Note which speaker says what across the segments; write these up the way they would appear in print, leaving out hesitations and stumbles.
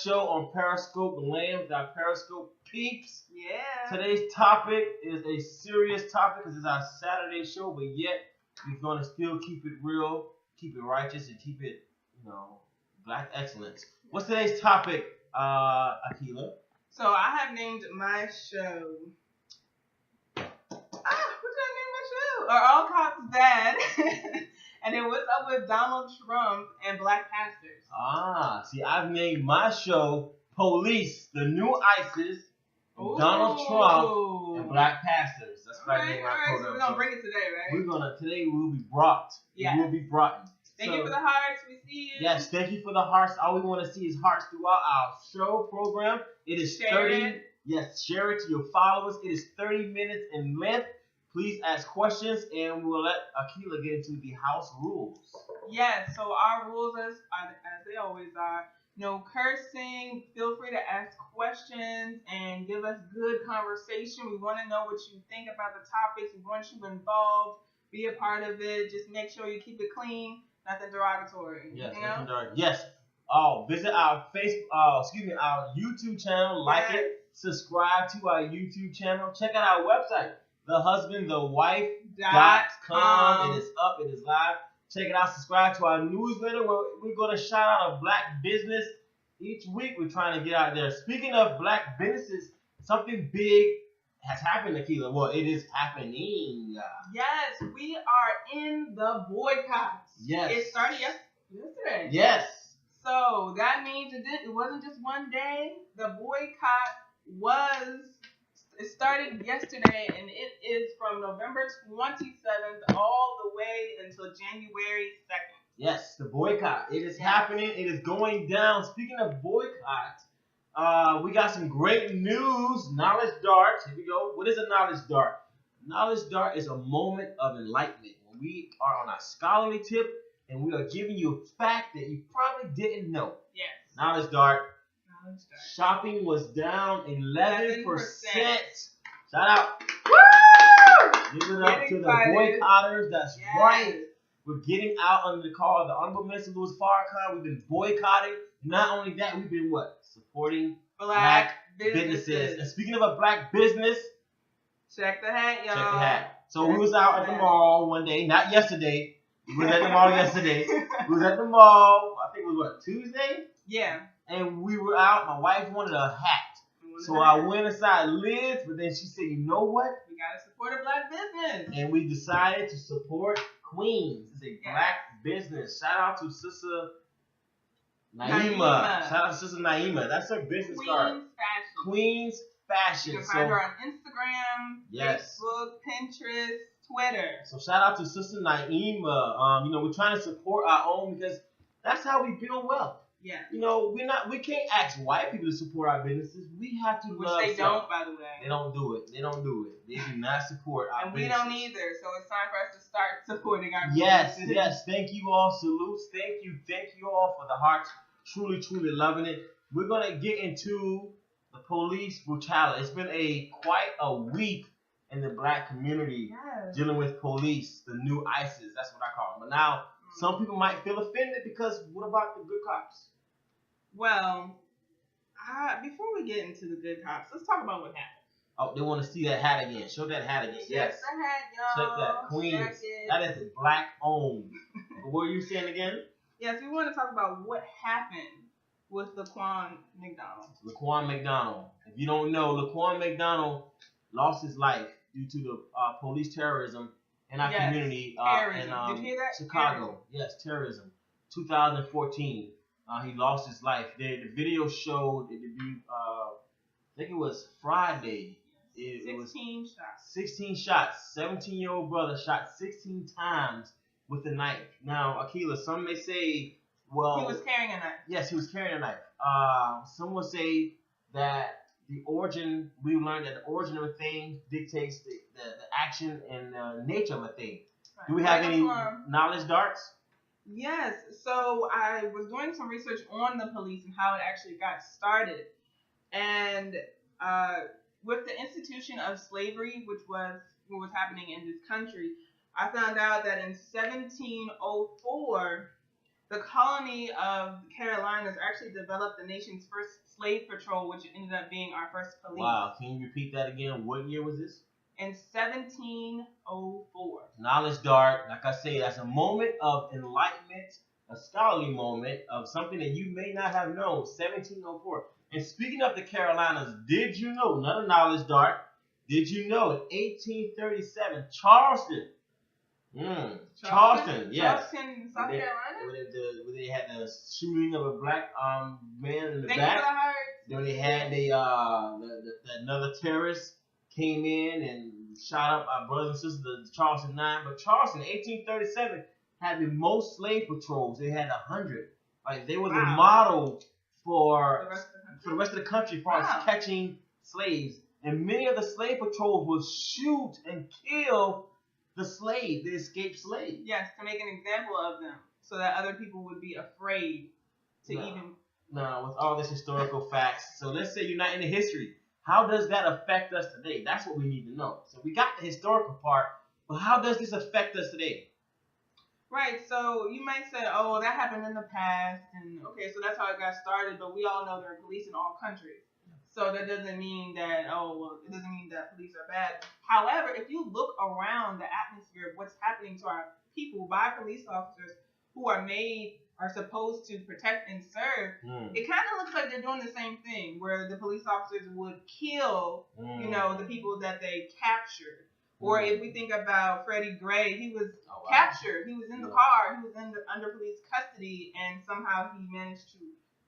Speaker 1: show on Periscope Land with our Periscope peeps.
Speaker 2: Yeah.
Speaker 1: Today's topic is a serious topic because it's our Saturday show, but yet we're going to still keep it real, keep it righteous, and keep it, black excellence. What's today's topic, Akila?
Speaker 2: So I have named my show. What did I name my show? Are All Cops Bad? And then what's up with Donald Trump and black pastors?
Speaker 1: See, I've named my show Police, the New ISIS, Donald Trump, and black pastors. That's what I named my program.
Speaker 2: So we're going to bring it today, right?
Speaker 1: Today we'll be brought.
Speaker 2: Yeah.
Speaker 1: We will be brought.
Speaker 2: Thank you for the hearts. We see you.
Speaker 1: Yes, thank you for the hearts. All we want to see is hearts throughout our show program. It is
Speaker 2: share
Speaker 1: 30.
Speaker 2: It.
Speaker 1: Yes, share it to your followers. It is 30 minutes in length. Please ask questions, and we will let Akila get into the house rules.
Speaker 2: Yes, so our rules, as they always are, no cursing. Feel free to ask questions and give us good conversation. We want to know what you think about the topics. We want you involved. Be a part of it. Just make sure you keep it clean. Nothing derogatory.
Speaker 1: Yes, nothing derogatory. Yes. Visit our our YouTube channel. Like it. Subscribe to our YouTube channel. Check out our website, thehusbandthewife.com. It is up. It is live. Check it out. Subscribe to our newsletter where we're going to shout out a black business each week. We're trying to get out there. Speaking of black businesses, something big has happened, Akila. Well, it is happening.
Speaker 2: Yes, we are in the boycott.
Speaker 1: Yes.
Speaker 2: It started yesterday.
Speaker 1: Yes.
Speaker 2: So that means it wasn't just one day. The boycott it started yesterday, and it is from November 27th all the way until January 2nd.
Speaker 1: Yes, the boycott. It is happening. It is going down. Speaking of boycott, we got some great news. Knowledge dart. Here we go. What is a knowledge dart? Knowledge dart is a moment of enlightenment. When we are on a scholarly tip and we are giving you a fact that you probably didn't know.
Speaker 2: Yes.
Speaker 1: Knowledge dart. Shopping was down 11%. Shout out.
Speaker 2: Woo!
Speaker 1: Give it up to the boycotters. That's right. We're getting out under the call of the Honorable Minister Louis Farrakhan. We've been boycotting. Not only that, we've been supporting black businesses. And speaking of a black business,
Speaker 2: check the hat, y'all.
Speaker 1: Check the hat. So we was out at the mall one day, not yesterday. We was at the mall yesterday. We was at the mall, I think it was Tuesday?
Speaker 2: Yeah.
Speaker 1: And we were out. My wife wanted a hat. So I went inside Liz, but then she said, you know what?
Speaker 2: We got to support a black business.
Speaker 1: And we decided to support Queens. It's a black business. Shout out to Sister Naima. Shout out to Sister Naima. That's her business card. Queens Fashion.
Speaker 2: You can find her on Instagram, Facebook, Pinterest, Twitter.
Speaker 1: So shout out to Sister Naima. We're trying to support our own because that's how we build wealth.
Speaker 2: Yeah.
Speaker 1: We can't ask white people to support our businesses. We have to love
Speaker 2: they don't, by the way.
Speaker 1: They don't do it. They do not support our businesses.
Speaker 2: And we don't either. So it's time for us to start supporting our
Speaker 1: businesses.
Speaker 2: Yes.
Speaker 1: Thank you all. Salutes. Thank you all for the hearts. Truly, truly loving it. We're going to get into the police brutality. It's been quite a week in the black community dealing with police, the new ISIS. That's what I call them. But now, some people might feel offended because what about the good cops?
Speaker 2: Well, before we get into the good cops, let's talk about what happened.
Speaker 1: Oh, they want to see that hat again. Show that hat again.
Speaker 2: Yes, the hat, y'all.
Speaker 1: Check that. Queens. That is black owned. What were you saying again?
Speaker 2: Yes, we want to talk about what happened with Laquan McDonald.
Speaker 1: Laquan McDonald. If you don't know, Laquan McDonald lost his life due to the police terrorism in our community in
Speaker 2: Did you hear that?
Speaker 1: Chicago. Terrorism. Yes, terrorism. 2014. He lost his life. The video showed it debuted, I think it was Friday. It was 16 shots. 17-year-old brother shot 16 times with a knife. Now, Akila, some may say, well...
Speaker 2: He was carrying a knife.
Speaker 1: Yes, he was carrying a knife. Some will say that we learned that the origin of a thing dictates the action and nature of a thing. Right. Do we have any knowledge darts?
Speaker 2: Yes. So I was doing some research on the police and how it actually got started. And with the institution of slavery, which was what was happening in this country, I found out that in 1704, The colony of the Carolinas actually developed the nation's first slave patrol, which ended up being our first police.
Speaker 1: Wow, can you repeat that again? What year was this?
Speaker 2: In 1704.
Speaker 1: Knowledge dark, like I say, that's a moment of enlightenment, a scholarly moment of something that you may not have known. 1704. And speaking of the Carolinas, did you know, another knowledge dark, did you know in 1837, Charleston, Charleston, yes.
Speaker 2: Charleston, South Carolina?
Speaker 1: Where they had the shooting of a black man in the
Speaker 2: Thank
Speaker 1: back.
Speaker 2: you for the heart.
Speaker 1: Then they had another terrorist came in and shot up our brothers and sisters, the Charleston 9. But Charleston, 1837, had the most slave patrols. They had 100. Like they were the model for the rest of the country for catching slaves. And many of the slave patrols would shoot and kill the escaped slave.
Speaker 2: Yes, to make an example of them, so that other people would be afraid to even.
Speaker 1: No, with all this historical facts. So let's say you're not into history. How does that affect us today? That's what we need to know. So we got the historical part, but how does this affect us today?
Speaker 2: Right, so you might say, oh, that happened in the past, and okay, so that's how it got started, but we all know there are police in all countries. So that doesn't mean that, it doesn't mean that police are bad. However, if you look around the atmosphere of what's happening to our people by police officers who are supposed to protect and serve, it kind of looks like they're doing the same thing, where the police officers would kill, the people that they captured. Or if we think about Freddie Gray, he was captured. He was in the car. He was under police custody, and somehow he managed to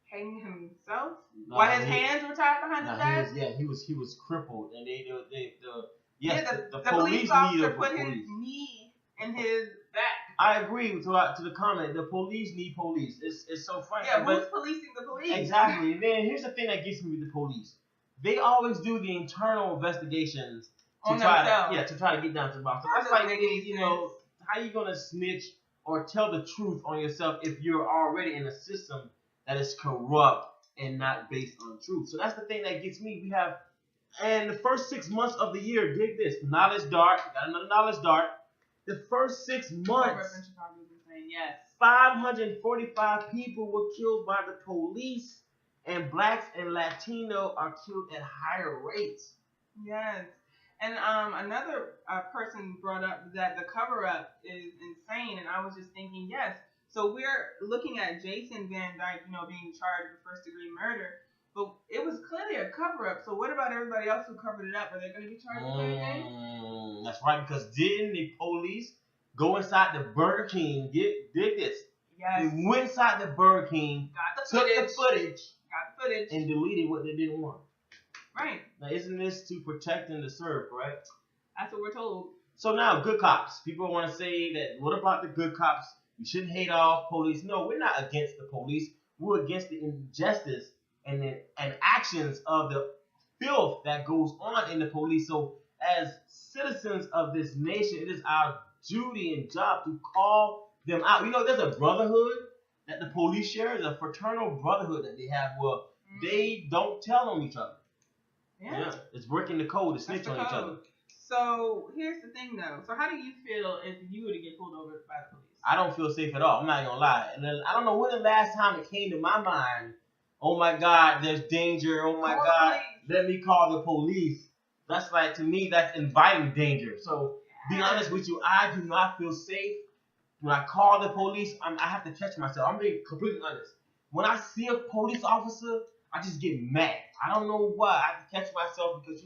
Speaker 2: hang himself while his hands were tied behind his back.
Speaker 1: He was crippled, and the
Speaker 2: police officer put his knee in his back.
Speaker 1: I agree to the comment. The police need police. It's so funny.
Speaker 2: Yeah, who's policing the police?
Speaker 1: Exactly. And then here's the thing that gets me with the police. They always do the internal investigations to try to get down to the bottom. So that's like, how you gonna snitch or tell the truth on yourself if you're already in a system that is corrupt and not based on truth? So that's the thing that gets me. We have, and the first 6 months of the year, dig this, knowledge dark, got another knowledge dark. The first 6 months, 545 people were killed by the police, and blacks and Latino are killed at higher rates.
Speaker 2: Yes. And another person brought up that the cover-up is insane, and I was just thinking, yes. So we're looking at Jason Van Dyke, being charged with first-degree murder, but it was clearly a cover-up. So what about everybody else who covered it up? Are they going to be charged with anything?
Speaker 1: That's right, because didn't the police go inside the Burger King? Dig this.
Speaker 2: Yes.
Speaker 1: They went inside the Burger King, took the footage, and deleted what they didn't want.
Speaker 2: Right.
Speaker 1: Now, isn't this to protect and to serve, correct?
Speaker 2: That's what we're told.
Speaker 1: So now, good cops. People want to say that, what about the good cops? You shouldn't hate all police. No, we're not against the police. We're against the injustice and actions of the filth that goes on in the police. So as citizens of this nation, it is our duty and job to call them out. There's a brotherhood that the police share. There's a fraternal brotherhood that they have where they don't tell on each other. Yeah, it's working the code to snitch on each other.
Speaker 2: So here's the thing, though. So how do you feel if you were to get pulled over by the police?
Speaker 1: I don't feel safe at all. I'm not gonna lie. And I don't know when the last time it came to my mind. Oh my God, there's danger. Oh my God, let me call the police. That's like, to me, that's inviting danger. So be honest with you, I do not feel safe when I call the police. I have to catch myself. I'm being completely honest. When I see a police officer, I just get mad. I don't know why. I have to catch myself because,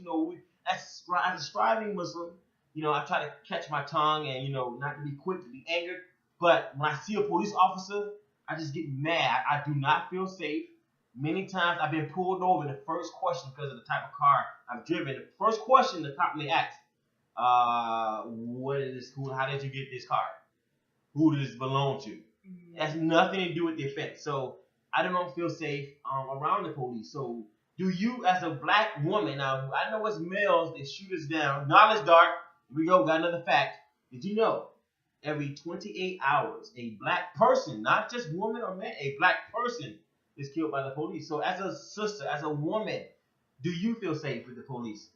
Speaker 1: as a striving Muslim, I try to catch my tongue and, not to be quick to be angered. But when I see a police officer, I just get mad. I do not feel safe. Many times I've been pulled over. The first question, because of the type of car I've driven, the first question the cop may ask, what is this? How did you get this car? Who does this belong to? It has nothing to do with the offense. So I don't feel safe around the police. So do you, as a black woman, now I know as males, they shoot us down. Knowledge dark. Here we go, got another fact. Did you know every 28 hours, a black person, not just woman or man, a black person is killed by the police? So as a sister, as a woman, do you feel safe with the police?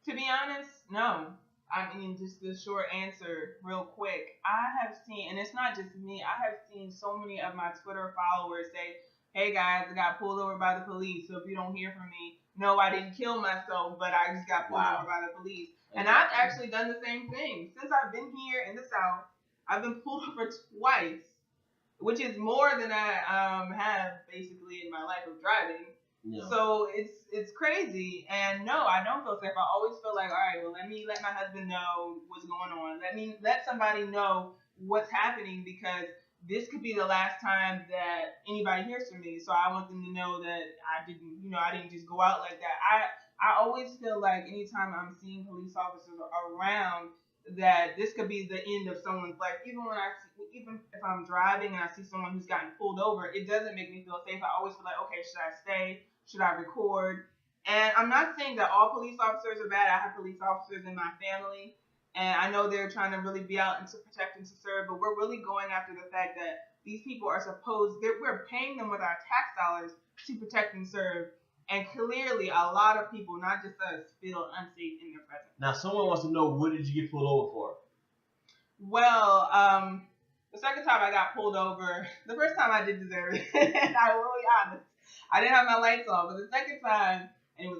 Speaker 2: To be honest, no. I mean, just the short answer, real quick. I have seen, and it's not just me. I have seen so many of my Twitter followers say, "Hey guys, I got pulled over by the police. So if you don't hear from me, no, I didn't kill myself, but I just got pulled over by the police." And I've actually done the same thing since I've been here in the South. I've been pulled over twice, which is more than I have basically in my life of driving. Yeah. So it's crazy, and no, I don't feel safe. I always feel like, all right, well, let me let my husband know what's going on. Let somebody know what's happening, because this could be the last time that anybody hears from me. So I want them to know that I didn't just go out like that. I always feel like anytime I'm seeing police officers around, that this could be the end of someone's life. Even if I'm driving and I see someone who's gotten pulled over, it doesn't make me feel safe. I always feel like, okay, should I stay? Should I record? And I'm not saying that all police officers are bad. I have police officers in my family, and I know they're trying to really be out and to protect and to serve, but we're really going after the fact that these people are we're paying them with our tax dollars to protect and serve. And clearly, a lot of people, not just us, feel unsafe in their presence.
Speaker 1: Now, someone wants to know, what did you get pulled over for?
Speaker 2: Well, the second time I got pulled over, the first time I did deserve it. And I will be honest, I didn't have my lights on. But the second time, and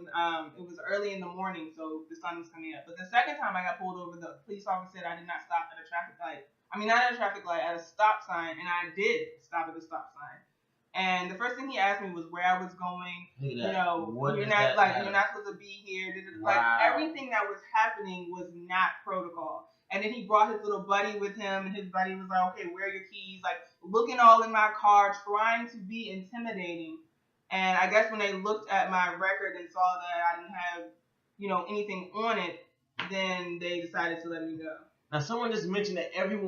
Speaker 2: it was early in the morning, so the sun was coming up. But the second time I got pulled over, the police officer said I did not stop at a traffic light. I mean, not at a traffic light, at a stop sign, and I did stop at the stop sign. And the first thing he asked me was where I was going. You're not supposed to be here. Wow. Like, everything that was happening was not protocol. And then he brought his little buddy with him, and his buddy was like, okay, where are your keys? Like, looking all in my car, trying to be intimidating. And I guess when they looked at my record and saw that I didn't have, anything on it, then they decided to let me go.
Speaker 1: Now, someone just mentioned that every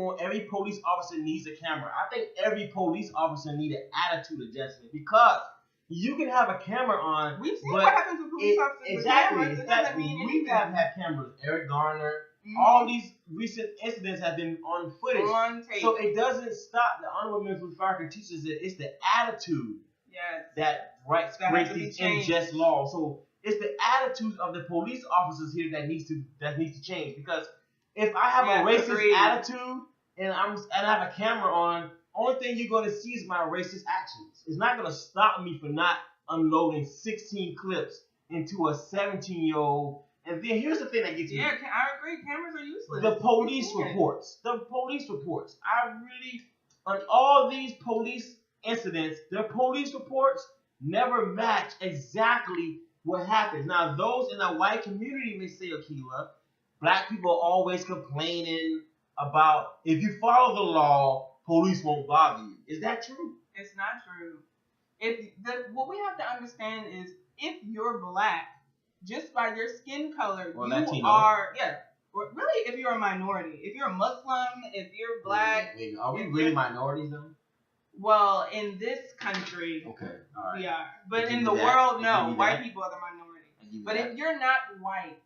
Speaker 1: police officer needs a camera. I think every police officer needs an attitude adjustment, because you can have a camera on.
Speaker 2: We've seen what happens with police officers with cameras. It doesn't mean anything.
Speaker 1: We have had cameras. Eric Garner. Mm-hmm. All these recent incidents have been on footage.
Speaker 2: On tape.
Speaker 1: So it doesn't stop. The Honorable Minister Farrakhan teaches that it's the attitude that breaks these unjust laws. So it's the attitudes of the police officers here that needs to change, because if I have a racist attitude and I have a camera on, only thing you're going to see is my racist actions. It's not going to stop me from not unloading 16 clips into a 17-year-old. And then here's the thing that gets me.
Speaker 2: Yeah, I agree. Cameras are useless.
Speaker 1: The police reports. On all these police incidents, the police reports never match exactly what happens. Now, those in the white community may say, Akila, black people are always complaining about, if you follow the law, police won't bother you. Is that true?
Speaker 2: It's not true. What we have to understand is, if you're black, just by your skin color,
Speaker 1: Latino.
Speaker 2: Really, if you're a minority, if you're a Muslim, if you're black.
Speaker 1: Wait, are we really minorities though?
Speaker 2: Well, in this country,
Speaker 1: okay, all right.
Speaker 2: We are. But in the world, no. White people are the minority. But if you're not white,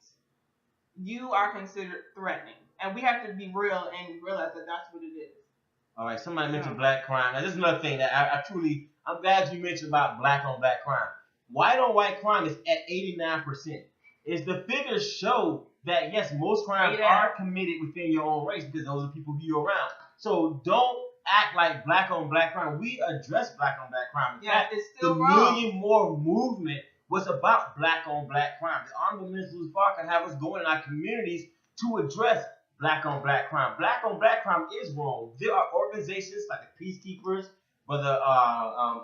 Speaker 2: you are considered threatening. And we have to be real and realize that that's what it is.
Speaker 1: All right, somebody mentioned black crime. Now, this is another thing that I'm glad you mentioned about black on black crime. White on white crime is at 89%. The figures show that, yes, most crimes are committed within your own race, because those are people who you're around. So don't act like black on black crime. We address black on black crime. In fact,
Speaker 2: it's still
Speaker 1: the
Speaker 2: wrong.
Speaker 1: Million More movement was about black on black crime. The Honorable Minister Farrakhan have us going in our communities to address black on black crime. Black on black crime is wrong. There are organizations like the Peacekeepers, Brother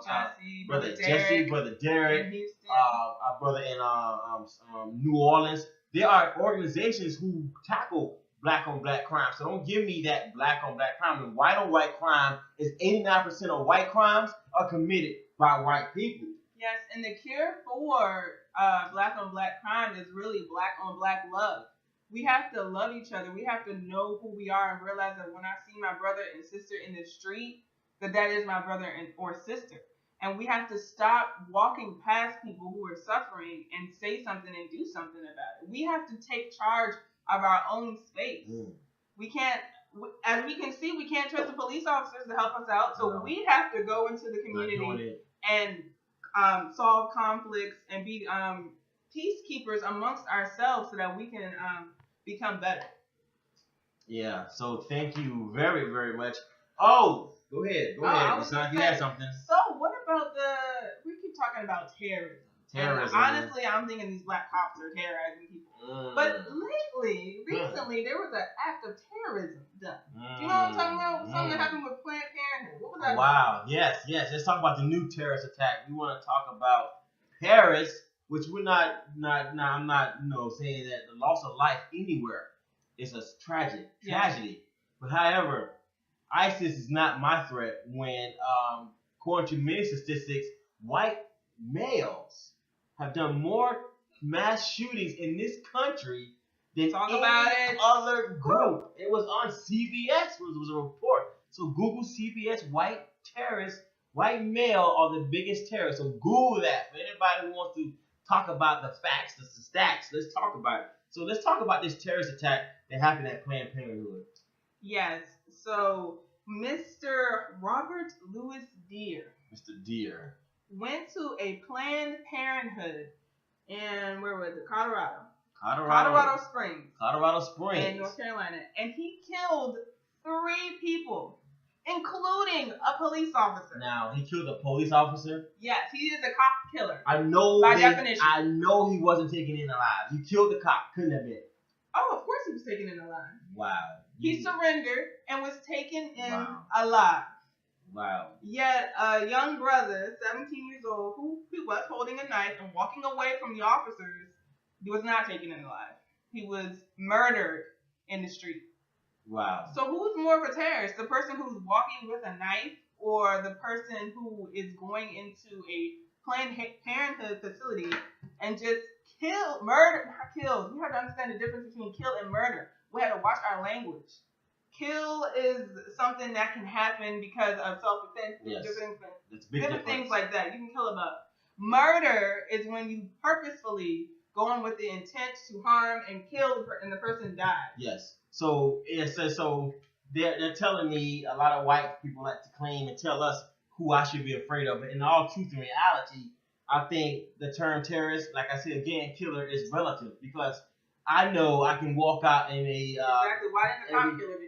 Speaker 1: Jesse, Brother Derek, our brother in New Orleans. There are organizations who tackle black on black crime. So don't give me that black on black crime. And white on white crime is 89% of white crimes are committed by white people.
Speaker 2: Yes, and the cure for black on black crime is really black on black love. We have to love each other. We have to know who we are and realize that when I see my brother and sister in the street, that is my brother or sister. And we have to stop walking past people who are suffering and say something and do something about it. We have to take charge of our own space. We can't, as we can see, we can't trust the police officers to help us out. So we have to go into the community and solve conflicts and be peacekeepers amongst ourselves so that we can become better.
Speaker 1: Yeah. So thank you very, very much. Oh, go ahead. Go
Speaker 2: Oh, I
Speaker 1: ahead.
Speaker 2: was
Speaker 1: It's
Speaker 2: gonna
Speaker 1: like you
Speaker 2: say.
Speaker 1: had something.
Speaker 2: So what about we keep talking about terrorism.
Speaker 1: Terrorism.
Speaker 2: And honestly, I'm thinking these black cops are terrorizing people. But recently, there was an act of terrorism done. Do you know what I'm talking about? Something that happened with Planned Parenthood. What was that?
Speaker 1: Wow. Yes. Let's talk about the new terrorist attack. We want to talk about Paris, which we're not. I'm not. Saying that the loss of life anywhere is a tragedy. But however, ISIS is not my threat. When, according to many statistics, white males have done more mass shootings in this country than any other group. It was on CBS. It was a report. So Google CBS white terrorists. White male are the biggest terrorists. So Google that for anybody who wants to talk about the facts, the stats. Let's talk about it. So let's talk about this terrorist attack that happened at Planned Parenthood.
Speaker 2: Yes. So Mr. Robert Louis Deere.
Speaker 1: Mr. Deere
Speaker 2: went to a Planned Parenthood in, where was it? Colorado Springs. In North Carolina. And he killed 3 people, including a police officer.
Speaker 1: Now, he killed a police officer?
Speaker 2: Yes, he is a cop killer.
Speaker 1: I know.
Speaker 2: By definition.
Speaker 1: I know he wasn't taken in alive. You killed the cop. Couldn't have been.
Speaker 2: Oh, of course he was taken in alive.
Speaker 1: Wow.
Speaker 2: He surrendered and was taken in alive.
Speaker 1: Wow.
Speaker 2: Yet a young brother, 17 years old, who was holding a knife and walking away from the officers, he was not taken in alive. He was murdered in the street.
Speaker 1: Wow.
Speaker 2: So who's more of a terrorist? The person who's walking with a knife, or the person who is going into a Planned Parenthood facility and just not killed. We have to understand the difference between kill and murder. We have to watch our language. Kill is something that can happen because of self-defense, different things like that. You can kill them up. Murder is when you purposefully go in with the intent to harm and kill, and the person dies.
Speaker 1: Yes. So it says they're telling me, a lot of white people like to claim and tell us who I should be afraid of. But in all truth and reality, I think the term terrorist, like I said again, killer is relative, because I know I can walk out in a
Speaker 2: exactly. Why didn't the cop kill him?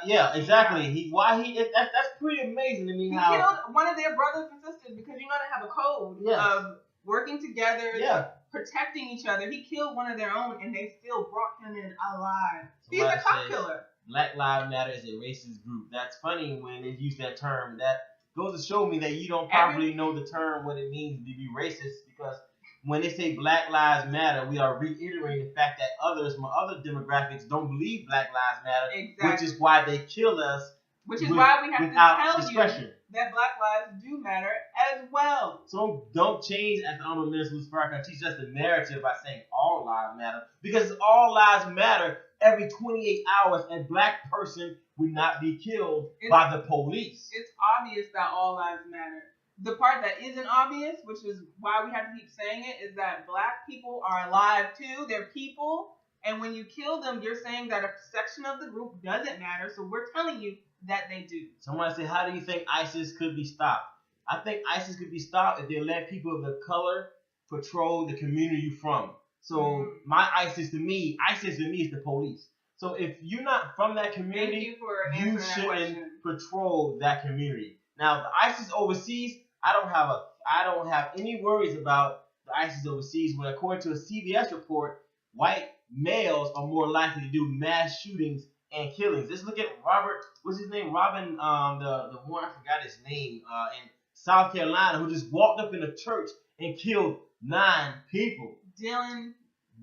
Speaker 1: Yeah, exactly. That's pretty amazing to me.
Speaker 2: He killed one of their brothers and sisters because they have a code of working together, protecting each other. He killed one of their own, and they still brought him in alive. He's a cop killer.
Speaker 1: Black Lives Matter is a racist group. That's funny when they use that term. That goes to show me that you don't properly know the term, what it means to be racist, because when they say Black Lives Matter, we are reiterating the fact that others from other demographics don't believe Black Lives Matter, which is why they kill us.
Speaker 2: Which is why we have to tell you that Black lives do matter as well.
Speaker 1: So don't change, as the Honorable Minister Louis Farrakhan teaches us, the narrative by saying all lives matter, because all lives matter. Every 28 hours, a black person would not be killed by the police.
Speaker 2: It's obvious that all lives matter. The part that isn't obvious, which is why we have to keep saying it, is that black people are alive too. They're people. And when you kill them, you're saying that a section of the group doesn't matter. So we're telling you that they do.
Speaker 1: Someone said, how do you think ISIS could be stopped? I think ISIS could be stopped if they let people of the color patrol the community you're from. So my ISIS to me is the police. So if you're not from that community, you shouldn't patrol that community. Now the ISIS overseas, I don't have any worries about the ISIS overseas. When according to a CBS report, white males are more likely to do mass shootings and killings. Let's look at Robert. What's his name? Robin. The one, I forgot his name. In South Carolina, who just walked up in a church and killed 9 people.
Speaker 2: Dylan.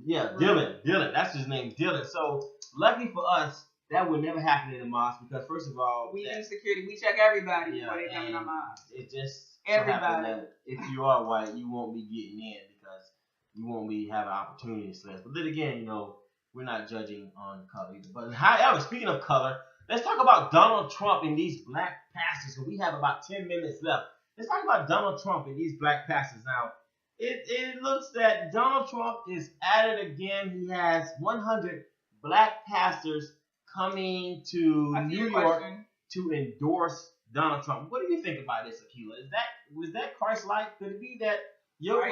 Speaker 1: Yeah, Dylan. That's his name, Dylan. So lucky for us, that would never happen in the mosque, because first of all,
Speaker 2: we do security. We check everybody before they come in our mosque.
Speaker 1: It just
Speaker 2: everybody.
Speaker 1: So that if you are white, you won't be getting in, because you won't be having opportunities. But then again, we're not judging on color either. But however, speaking of color, let's talk about Donald Trump and these black pastors. So we have about 10 minutes left. Let's talk about Donald Trump and these black pastors. Now, it looks that Donald Trump is at it again. He has 100 black pastors coming to New York to endorse Donald Trump. What do you think about this, Akila? Was that Christ-like? Could it be that your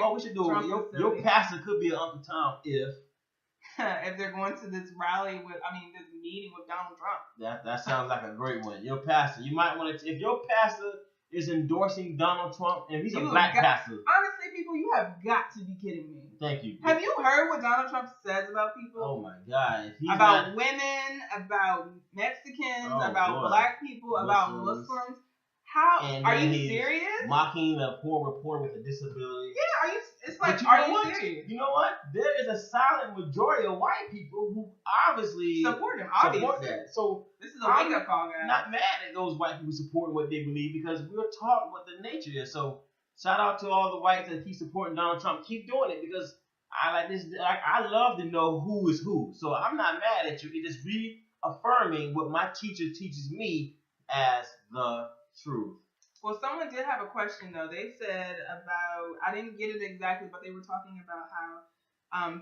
Speaker 1: pastor could be an Uncle Tom if
Speaker 2: they're going to this rally with, this meeting with Donald Trump.
Speaker 1: That sounds like a great one. Your pastor, you might want to, if your pastor is endorsing Donald Trump, and he's a black pastor.
Speaker 2: Honestly, people, you have got to be kidding me.
Speaker 1: Thank you.
Speaker 2: Have you heard what Donald Trump says about people?
Speaker 1: Oh my God.
Speaker 2: About women, about Mexicans, about black people, about Muslims. How are you serious?
Speaker 1: Mocking a poor reporter with a disability.
Speaker 2: Yeah, are you? It's like, are you serious?
Speaker 1: You know what? There is a silent majority of white people who obviously
Speaker 2: support him.
Speaker 1: Support that. So
Speaker 2: this is a wake up call, guys.
Speaker 1: I'm not mad at those white people supporting what they believe because we're taught what the nature is. So shout out to all the whites that keep supporting Donald Trump. Keep doing it because I like this. I love to know who is who. So I'm not mad at you. It is reaffirming what my teacher teaches me as the truth.
Speaker 2: Well, someone did have a question though. They said about, I didn't get it exactly, but they were talking about how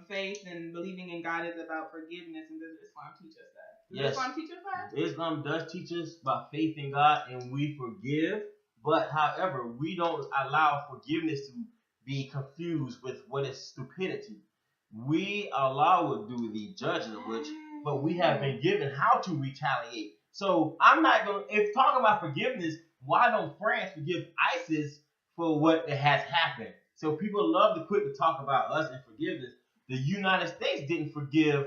Speaker 2: faith and believing in God is about forgiveness, and does Islam teach us that? Does Islam teach us that?
Speaker 1: Islam does teach us about faith in God, and we forgive. But however, we don't allow forgiveness to be confused with what is stupidity. We Allah will do the judging of which, but we have been given how to retaliate. So I'm not going to, if talking about forgiveness, why don't France forgive ISIS for what has happened? So people love to quit to talk about us and forgiveness. The United States didn't forgive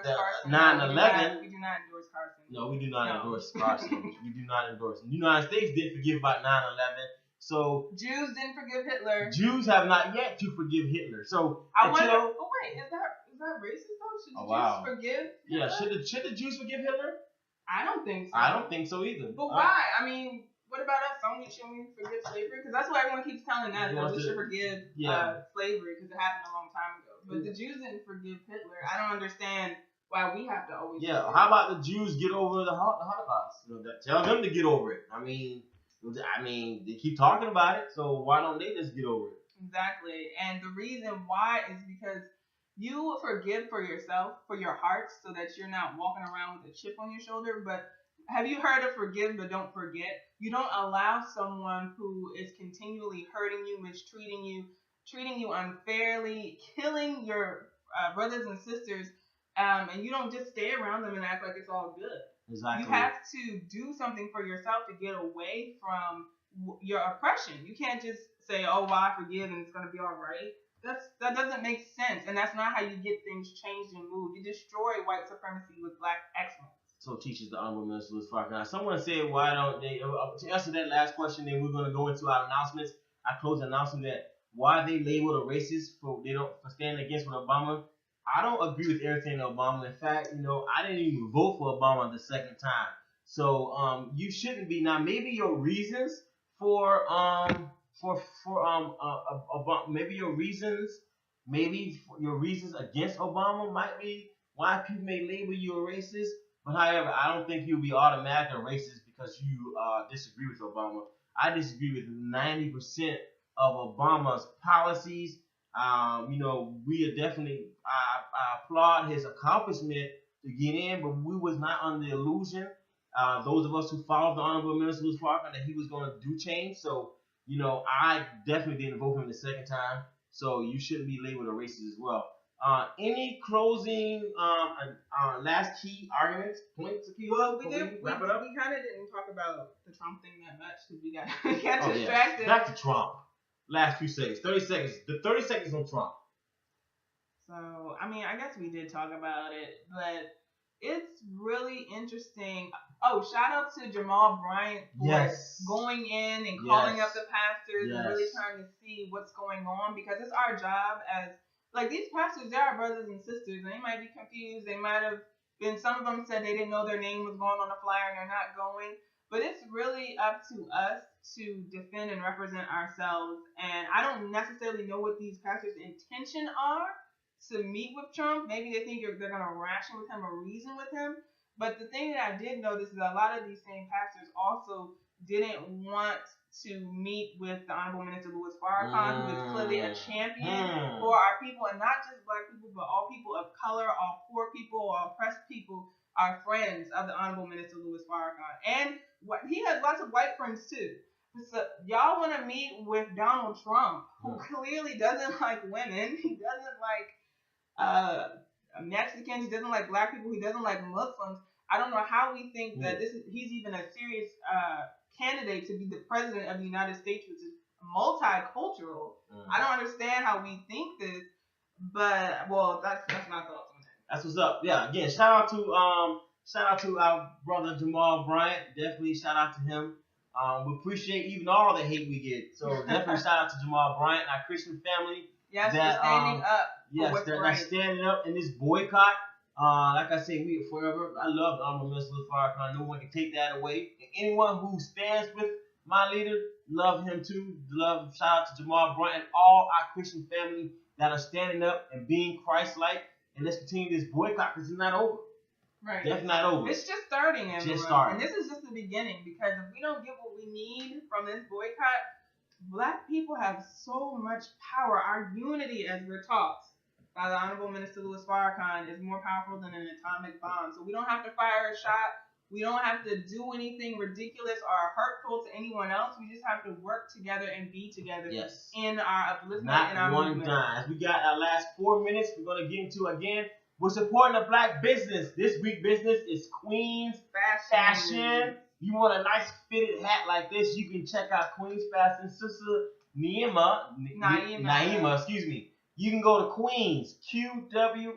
Speaker 1: the 9/11.
Speaker 2: We do not endorse Carson.
Speaker 1: No, we do not endorse Carson. We do not endorse him. The United States didn't forgive about 9/11. So
Speaker 2: Jews didn't forgive Hitler.
Speaker 1: Jews have not yet to forgive Hitler. So
Speaker 2: I wonder. Oh wait, is that racist though? Should Jews forgive Hitler?
Speaker 1: Yeah, should the Jews forgive Hitler?
Speaker 2: I don't think so.
Speaker 1: I don't think so either.
Speaker 2: But why? I mean, what about us? Should we forgive slavery? Because that's what everyone keeps telling us, that we should forgive slavery because it happened a long time ago. But the Jews didn't forgive Hitler. I don't understand why we have to always.
Speaker 1: Yeah. How about the Jews get over the Holocaust? Tell them to get over it. I mean, they keep talking about it, so why don't they just get over it?
Speaker 2: Exactly. And the reason why is because you forgive for yourself, for your heart, so that you're not walking around with a chip on your shoulder. But have you heard of forgive but don't forget? You don't allow someone who is continually hurting you, mistreating you, treating you unfairly, killing your brothers and sisters, and you don't just stay around them and act like it's all good.
Speaker 1: Exactly.
Speaker 2: You have to do something for yourself to get away from your oppression. You can't just say, oh, well, I forgive and it's going to be all right. That doesn't make sense, and that's not how you get things changed and moved. You destroy white supremacy with black excellence.
Speaker 1: So teaches the Honorable Minister Louis Farrakhan. Someone said, why don't they, to answer that last question, then we're going to go into our announcements. I close the announcement that why they labeled a racist for standing against with Obama. I don't agree with everything Obama. In fact, I didn't even vote for Obama the second time. So you shouldn't be. Now maybe your reasons for maybe your reasons against Obama might be why people may label you a racist. But however, I don't think you'll be automatically racist because you disagree with Obama. I disagree with 90% of Obama's policies. We are definitely I applaud his accomplishment to get in, but we was not under the illusion. Those of us who followed the Honorable Minister Louis Farrakhan that he was going to do change. So, I definitely didn't vote for him the second time. So you shouldn't be labeled a racist as well. Any closing last key arguments, points?
Speaker 2: Well, we wrap it up. We kind of didn't talk about the Trump thing that much because we got distracted.
Speaker 1: Back to Trump. Last few seconds, 30 seconds. The 30 seconds on Trump.
Speaker 2: So, I guess we did talk about it, but it's really interesting. Oh, shout out to Jamal Bryant for going in and calling up the pastors and really trying to see what's going on, because it's our job as, these pastors, they're our brothers and sisters, and they might be confused. They might have been, some of them said they didn't know their name was going on the flyer and they're not going. But it's really up to us to defend and represent ourselves. And I don't necessarily know what these pastors' intention are to meet with Trump. Maybe they think they're going to ration with him or reason with him. But the thing that I did notice is a lot of these same pastors also didn't want to meet with the Honorable Minister Louis Farrakhan, who is clearly a champion for our people, and not just black people, but all people of color, all poor people, all oppressed people are friends of the Honorable Minister Louis Farrakhan. And he has lots of white friends too. So y'all want to meet with Donald Trump, who clearly doesn't like women. He doesn't like Mexicans. He doesn't like black people. He doesn't like Muslims. I don't know how we think that he's even a serious candidate to be the president of the United States, which is multicultural. I don't understand how we think this, but well, that's my thoughts on that.
Speaker 1: That's what's up. Yeah, again, shout out to our brother Jamal Bryant. Definitely shout out to him. We appreciate even all the hate we get. So definitely shout out to Jamal Bryant, our Christian family.
Speaker 2: Yes, for standing up.
Speaker 1: Yes, they're standing up in this boycott. Like I say, we forever. I love the Honorable Minister Farrakhan. No one can take that away. And anyone who stands with my leader, love him too. Shout out to Jamal Bryant and all our Christian family that are standing up and being Christ-like. And let's continue this boycott because it's not over.
Speaker 2: Right.
Speaker 1: Definitely not over.
Speaker 2: It's just starting, everyone.
Speaker 1: Just starting.
Speaker 2: And this is just the beginning, because if we don't get what we need from this boycott, black people have so much power. Our unity, as we're taught by the Honorable Minister Louis Farrakhan, is more powerful than an atomic bomb. So we don't have to fire a shot. We don't have to do anything ridiculous or hurtful to anyone else. We just have to work together and be together in our upliftment.
Speaker 1: Not
Speaker 2: in our
Speaker 1: one
Speaker 2: movement.
Speaker 1: dime. We got our last 4 minutes. We're going to get into again. We're supporting a black business. This week's business is Queen's Fashion. You want a nice fitted hat like this, you can check out Queen's Fashion. Sister Naima, excuse me. You can go to Queens, QWEENS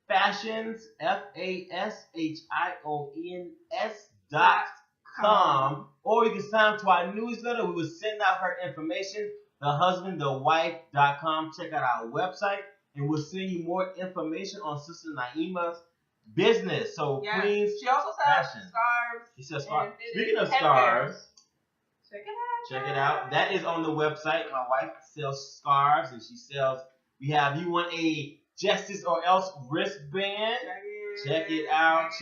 Speaker 1: Fashions, FASHIONS.com, or you can sign up to our newsletter. We will send out her information, thehusbandthewife.com. Check out our website, and we'll send you more information on Sister Naima's business. So Queens,
Speaker 2: she also sells
Speaker 1: Fashion.
Speaker 2: Scarves.
Speaker 1: She sells scarves. Speaking of scarves, check it out. That is on the website. My wife sells scarves, and she sells. You want a Justice or Else wristband? Check it out.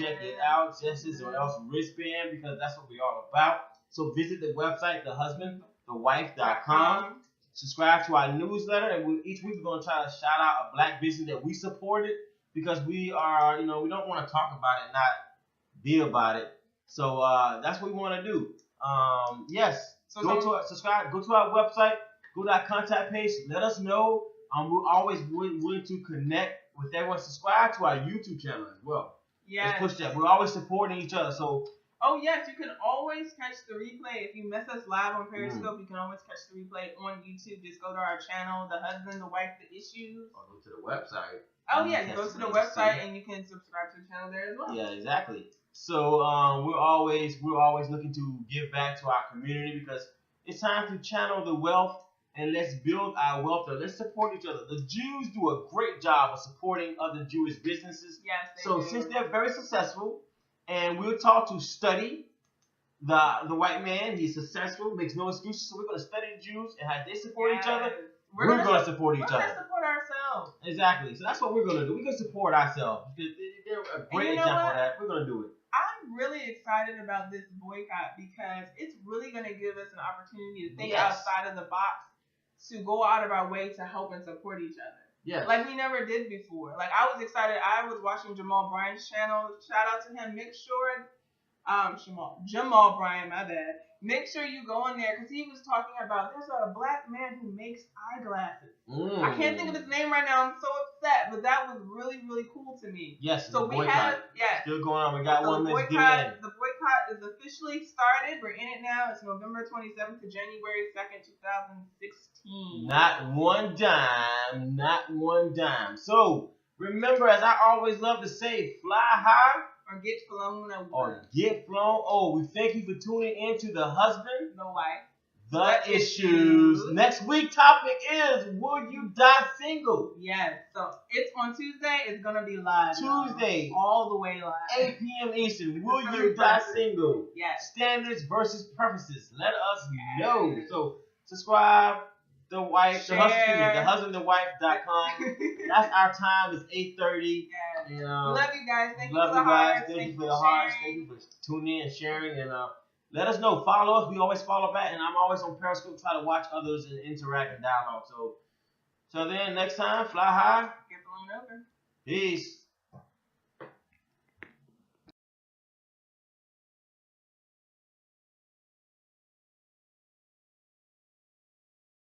Speaker 1: Justice or Else wristband, because that's what we're all about. So visit the website, thehusbandthewife.com. Subscribe to our newsletter, and each week we're going to try to shout out a black business that we supported, because we are, we don't want to talk about it, not be about it. So that's what we want to do. Yes. Subscribe. Go to our website. Go to our contact page. Let us know. We're always willing to connect with everyone. Subscribe to our YouTube channel as well.
Speaker 2: Yes.
Speaker 1: Let's push that. We're always supporting each other. So.
Speaker 2: Oh yes, you can always catch the replay. If you miss us live on Periscope, you can always catch the replay on YouTube. Just go to our channel, The Husband, The Wife, The Issues.
Speaker 1: Or go to the website.
Speaker 2: Oh yeah, you go to the website and you can subscribe to the channel there as well.
Speaker 1: Yeah, exactly. So we're always looking to give back to our community, because it's time to channel the wealth, and let's build our wealth. Or let's support each other. The Jews do a great job of supporting other Jewish businesses.
Speaker 2: Yes, they do.
Speaker 1: Since they're very successful, and we're taught to study the white man, he's successful, makes no excuses. So we're going to study the Jews, and how they support each other. We're going to support each other.
Speaker 2: We're going to support ourselves.
Speaker 1: Exactly. So that's what we're going to do. We're going to support ourselves, because they're a great example of that. We're going to do it.
Speaker 2: I'm really excited about this boycott, because it's really going to give us an opportunity to think outside of the box, to go out of our way to help and support each other.
Speaker 1: Yeah.
Speaker 2: Like we never did before. Like I was excited. I was watching Jamal Bryant's channel. Shout out to him. Make sure, Jamal Bryant, my bad. Make sure you go in there, because he was talking about there's a black man who makes eyeglasses. I can't think of his name right now. I'm so upset, but that was really, really cool to me.
Speaker 1: Yes.
Speaker 2: So we have
Speaker 1: still going on. We got 1 minute.
Speaker 2: The boycott is officially started. We're in it now. It's November 27th to January 2nd, 2016.
Speaker 1: Not one dime. Not one dime. So remember, as I always love to say, fly high.
Speaker 2: Or get flown away.
Speaker 1: Or get flown. Oh, we thank you for tuning in to The Husband,
Speaker 2: The Wife,
Speaker 1: The Issues. Next week topic is, will you die single?
Speaker 2: Yes. So it's on Tuesday. It's going to be live.
Speaker 1: Tuesday.
Speaker 2: All the way live.
Speaker 1: 8 p.m. Eastern. Will you die single?
Speaker 2: Yes.
Speaker 1: Standards versus preferences. Let us know. So subscribe. The husbandthewife.com. That's our time. It's 8:30.
Speaker 2: And, love you guys. Thank you for the
Speaker 1: hearts. Thank you for the hearts. Thank you for tuning in and sharing. And let us know. Follow us. We always follow back. And I'm always on Periscope, try to watch others and interact and dialogue. So then next time, fly high.
Speaker 2: Get blown over.
Speaker 1: Peace.